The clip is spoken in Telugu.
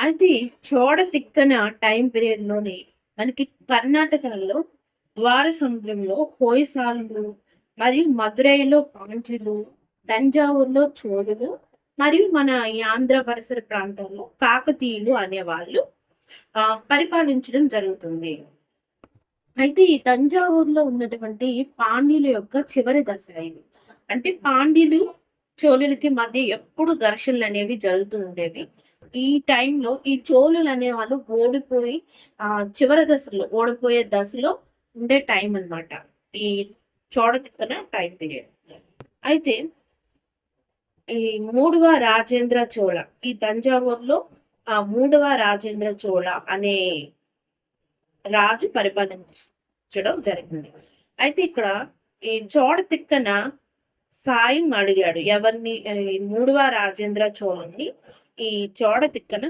అయితే చోడ తిక్కన టైం పీరియడ్‌లోనే మనకి కర్ణాటకలో ద్వారసముద్రంలో హొయసాలలు, మరియు మదురైలో పాండ్యులు, తంజావూరులో చోళులు, మరియు మన ఈ ఆంధ్ర పరిసర ప్రాంతాల్లో కాకతీయులు అనేవాళ్ళు పరిపాలించడం జరుగుతుంది. అయితే ఈ తంజావూరులో ఉన్నటువంటి పాండ్యుల యొక్క చివరి దశ ఇది. అంటే పాండ్యులు, చోళులకి మధ్య ఎప్పుడు ఘర్షణలనేవి జరుగుతూ ఉండేవి. ఈ టైంలో ఈ చోళులు అనేవాళ్ళు ఓడిపోయి చివరి దశలో ఓడిపోయే దశలో ఉండే టైం అన్నమాట. ఈ చోడతిక్కన టైం పీరియడ్. అయితే ఈ మూడవ రాజేంద్ర చోళ ఈ తంజావూరులో మూడవ రాజేంద్ర చోళ అనే రాజు పరిపాలించడం జరిగింది. అయితే ఇక్కడ ఈ చోడ తిక్కన సాయం అడిగాడు. ఎవరిని? ఈ మూడవ రాజేంద్ర చోళుని ఈ చోడ తిక్కన